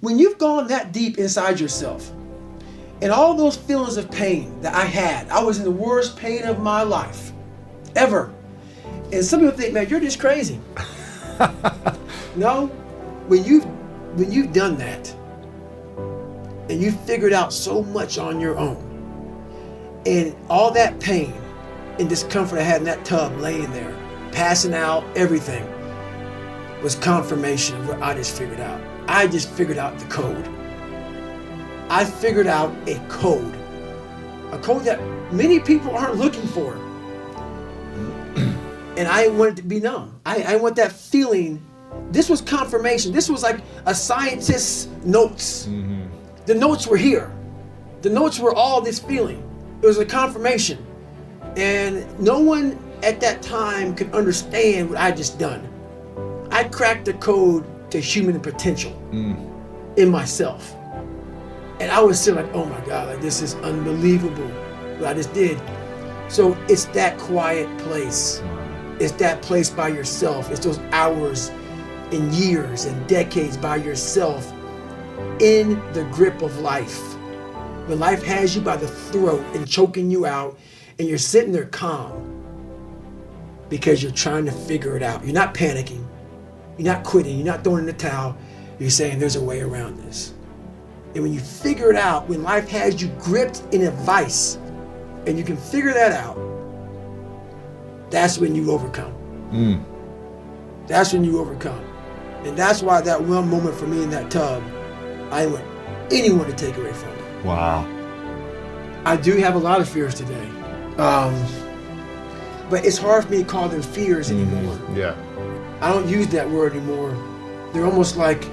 when you've gone that deep inside yourself, and all those feelings of pain that I had, I was in the worst pain of my life, ever. And some people think, man, you're just crazy. No, when you've done that, and you figured out so much on your own, and all that pain and discomfort I had in that tub, laying there, passing out, everything, was confirmation of what I just figured out. I just figured out the code. I figured out a code that many people aren't looking for. And I want it to be known. I want that feeling. This was confirmation. This was like a scientist's notes. Mm-hmm. The notes were here. The notes were all this feeling. It was a confirmation. And no one at that time could understand what I just done. I cracked the code to human potential in myself. And I was still like, oh my God, like this is unbelievable what I just did. So it's that quiet place. It's that place by yourself. It's those hours and years and decades by yourself in the grip of life. When life has you by the throat and choking you out, and you're sitting there calm because you're trying to figure it out. You're not panicking. You're not quitting. You're not throwing in the towel. You're saying there's a way around this. And when you figure it out, when life has you gripped in a vice, and you can figure that out, that's when you overcome. That's when you overcome. And that's why that one moment for me in that tub, I didn't want anyone to take away from me. Wow. I do have a lot of fears today. But it's hard for me to call them fears anymore. Yeah. I don't use that word anymore. They're almost like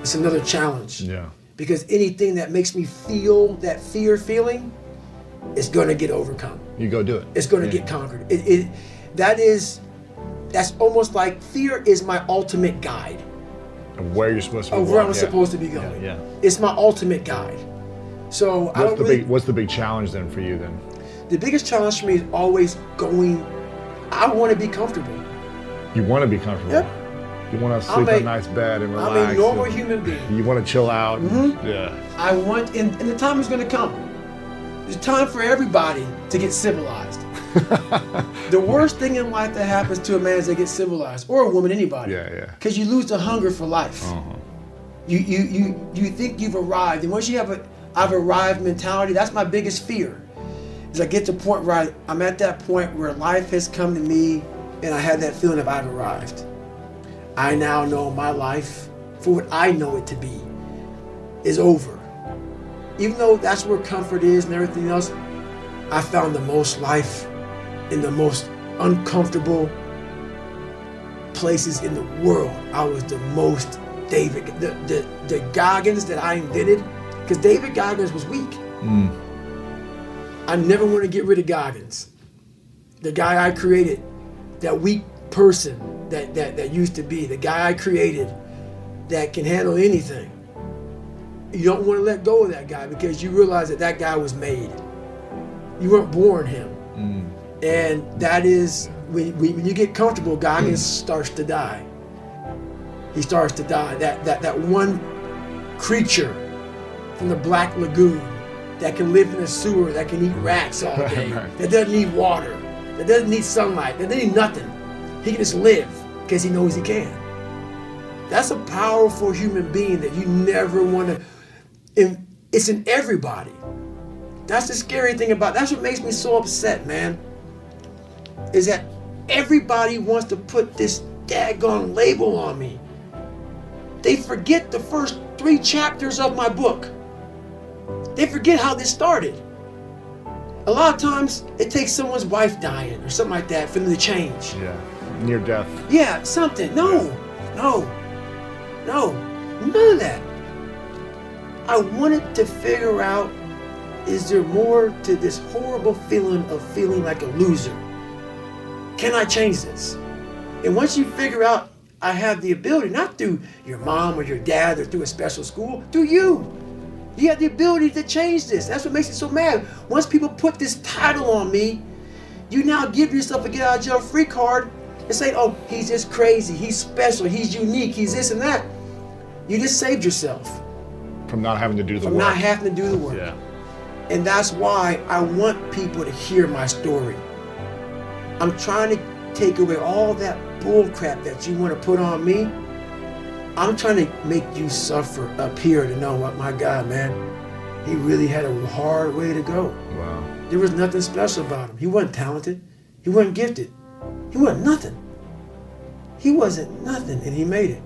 it's another challenge. Yeah. Because anything that makes me feel that fear feeling is going to get overcome. You go do it. It's going to get conquered. That's almost like fear is my ultimate guide. Of where you're supposed to be going. Of where I'm supposed to be going. Yeah. It's my ultimate guide. So what's the big challenge then for you then? The biggest challenge for me is always going, I want to be comfortable. You want to be comfortable? Yep. You want to sleep in a nice bed and relax. I'm a normal human being. You want to chill out. Mm-hmm. Yeah. I want, and the time is going to come. There's time for everybody to get civilized. The worst thing in life that happens to a man is they get civilized, or a woman, anybody. Yeah. Because you lose the hunger for life. Uh-huh. You think you've arrived, and once you have I've arrived mentality, that's my biggest fear. Is I get to the point where I'm at that point where life has come to me and I had that feeling of I've arrived. I now know my life, for what I know it to be, is over. Even though that's where comfort is and everything else, I found the most life in the most uncomfortable places in the world. I was the most David, the Goggins that I invented, because David Goggins was weak. I never want to get rid of Goggins. The guy I created, that weak person that used to be, the guy I created that can handle anything. You don't want to let go of that guy because you realize that guy was made. You weren't born him. And that is, when you get comfortable, Goggins starts to die. He starts to die. That one creature from the Black Lagoon that can live in a sewer, that can eat rats all day, that doesn't need water, that doesn't need sunlight, that doesn't need nothing. He can just live because he knows he can. That's a powerful human being that you never want to, it's in everybody. That's the scary thing that's what makes me so upset, man, is that everybody wants to put this daggone label on me. They forget the first 3 chapters of my book. They forget how this started. A lot of times, it takes someone's wife dying or something like that for them to change. Yeah, near death. Yeah, something. No, none of that. I wanted to figure out, is there more to this horrible feeling of feeling like a loser? Can I change this? And once you figure out I have the ability, not through your mom or your dad or through a special school, through you. You have the ability to change this. That's what makes it so mad. Once people put this title on me, you now give yourself a get out of jail free card and say, oh, he's just crazy, he's special, he's unique, he's this and that. You just saved yourself From not having to do the from work. not having to do the work. Yeah. And that's why I want people to hear my story. I'm trying to take away all that bull crap that you want to put on me. I'm trying to make you suffer up here to know what, my God, man, he really had a hard way to go. Wow. There was nothing special about him. He wasn't talented. He wasn't gifted. He wasn't nothing. He wasn't nothing, and he made it.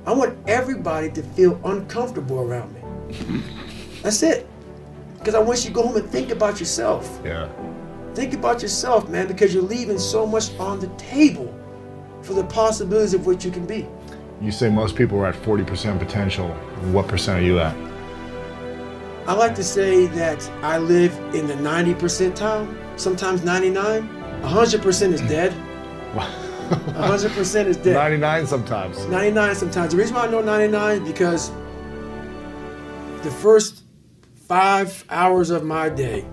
I want everybody to feel uncomfortable around me. That's it. Because I want you to go home and think about yourself. Yeah. Think about yourself, man, because you're leaving so much on the table for the possibilities of what you can be. You say most people are at 40% potential. What percent are you at? I like to say that I live in the 90 percentile, sometimes 99. 100% is dead. 100% is dead. 99 sometimes. 99 sometimes. The reason why I know 99 is because the first 5 hours of my day,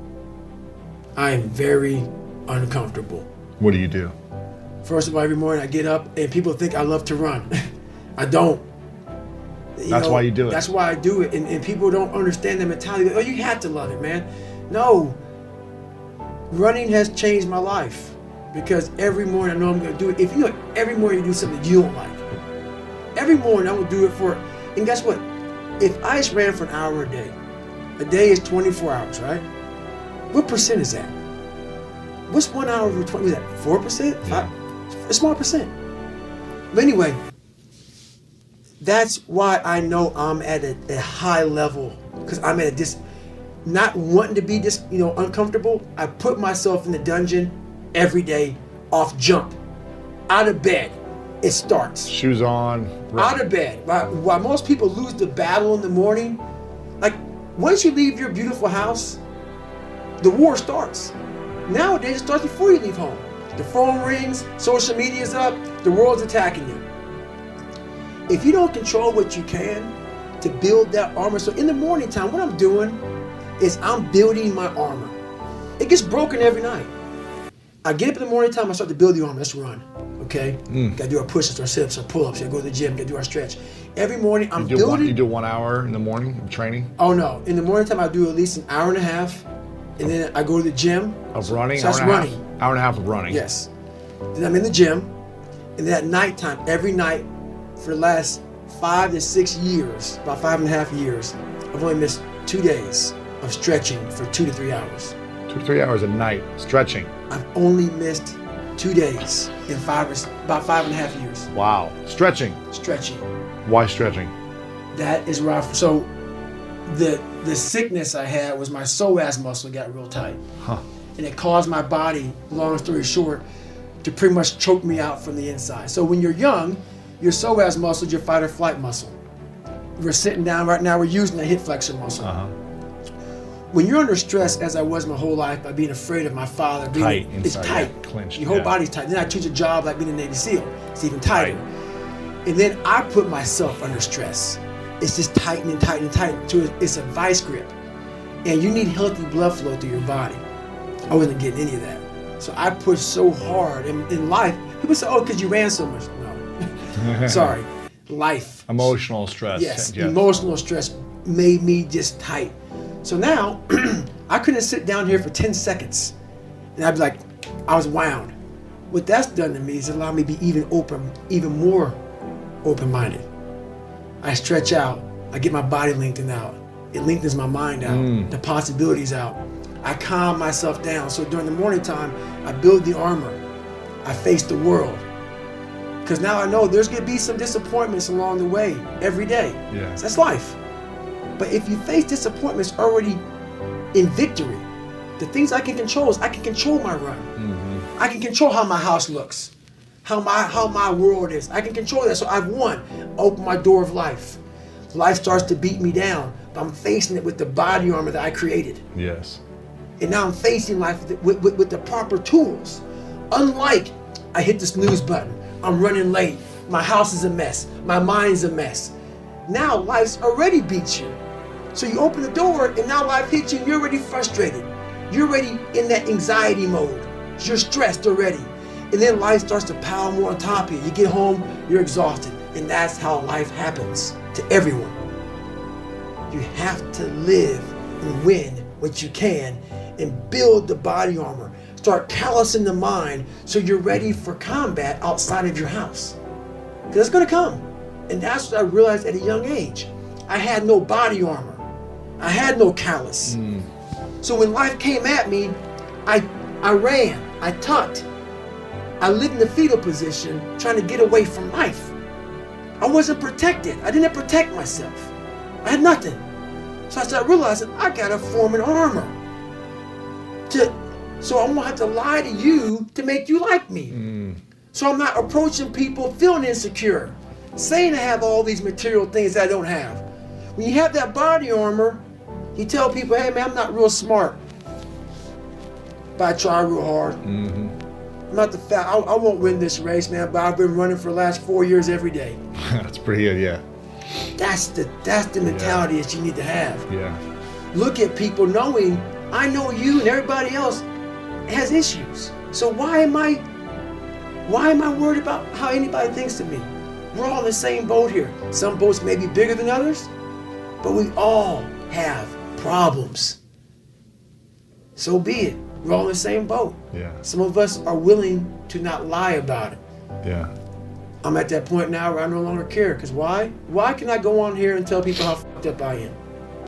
I am very uncomfortable. What do you do? First of all, every morning I get up and people think I love to run. I don't. That's why you do it. That's why I do it. And people don't understand the mentality. Oh, you have to love it, man. No. Running has changed my life because every morning I know I'm going to do it. If you know every morning you do something you don't like, every morning I will do it for, and guess what? If I just ran for an hour a day is 24 hours, right? What percent is that? What's 1 hour over 20? Is that 4%? Yeah. A small percent. But anyway, that's why I know I'm at a high level, because I'm at a not wanting to be uncomfortable. I put myself in the dungeon every day, off jump, out of bed. It starts. Shoes on. Right. Out of bed. While most people lose the battle in the morning, like once you leave your beautiful house, the war starts. Nowadays it starts before you leave home. The phone rings, social media's up, the world's attacking you. If you don't control what you can to build that armor, so in the morning time, what I'm doing is I'm building my armor. It gets broken every night. I get up in the morning time, I start to build the armor. Let's run, okay? Gotta do our push-ups, our sit-ups, our pull-ups. Gotta go to the gym, gotta do our stretch. Every morning I'm building. You do 1 hour in the morning of training? Oh no, in the morning time I do at least an hour and a half, and then I go to the gym. Of running? So that's running. Hour and a half of running. Yes. Then I'm in the gym, and then at nighttime, every night for the last 5 to 6 years, about 5.5 years, I've only missed 2 days of stretching for 2 to 3 hours. 2 to 3 hours a night stretching. I've only missed 2 days in about 5.5 years. Wow. Stretching. Stretching. Why stretching? That is where so the sickness I had was my psoas muscle got real tight. Huh. And it caused my body, long story short, to pretty much choke me out from the inside. So when you're young, your psoas muscle is your fight or flight muscle. We're sitting down right now, we're using the hip flexor muscle. When you're under stress, as I was my whole life, by being afraid of my father, it's tight. Yeah, clenched. Your whole body's tight. Then I choose a job like being a Navy SEAL. It's even tighter. And then I put myself under stress. It's just tightening. So it's a vice grip. And you need healthy blood flow through your body. I wasn't getting any of that. So I pushed so hard. In life, people say, oh, because you ran so much. No. Sorry. Life. Emotional stress. Yes. Emotional stress made me just tight. So now, I couldn't sit down here for 10 seconds. And I'd be like, I was wound. What that's done to me is allowed me to be even more open-minded. I stretch out. I get my body lengthened out. It lengthens my mind out. The possibilities out. I calm myself down. So during the morning time, I build the armor. I face the world. Because now I know there's going to be some disappointments along the way every day. Yeah. So that's life. But if you face disappointments already in victory, the things I can control is I can control my run. I can control how my house looks, how my world is. I can control that. So I've won. Open my door of life. Life starts to beat me down, but I'm facing it with the body armor that I created. Yes. And now I'm facing life with the proper tools. Unlike I hit the snooze button, I'm running late, my house is a mess, my mind's a mess. Now life's already beat you. So you open the door and now life hits you and you're already frustrated. You're already in that anxiety mode. You're stressed already. And then life starts to pile more on top of you. You get home, you're exhausted. And that's how life happens. to everyone. You have to live and win what you can and build the body armor. Start callousing the mind so you're ready for combat outside of your house. Because it's going to come. And that's what I realized at a young age. I had no body armor. I had no callus. So when life came at me, I ran, I tucked. I lived in the fetal position trying to get away from life. I wasn't protected. I didn't protect myself. I had nothing. So I started realizing I gotta form an armor. So I won't have to lie to you to make you like me. So I'm not approaching people feeling insecure, saying I have all these material things that I don't have. When you have that body armor, you tell people, hey man, I'm not real smart, but I try real hard. I'm not the fat. I won't win this race, man, but I've been running for the last 4 years every day. That's pretty good, yeah. That's the mentality that you need to have. Yeah. Look at people knowing I know you and everybody else has issues. So why am I worried about how anybody thinks of me? We're all in the same boat here. Some boats may be bigger than others, but we all have problems. So be it. We're all in the same boat. Yeah. Some of us are willing to not lie about it. Yeah. I'm at that point now where I no longer care. Because why? Why can I go on here and tell people how fucked up I am?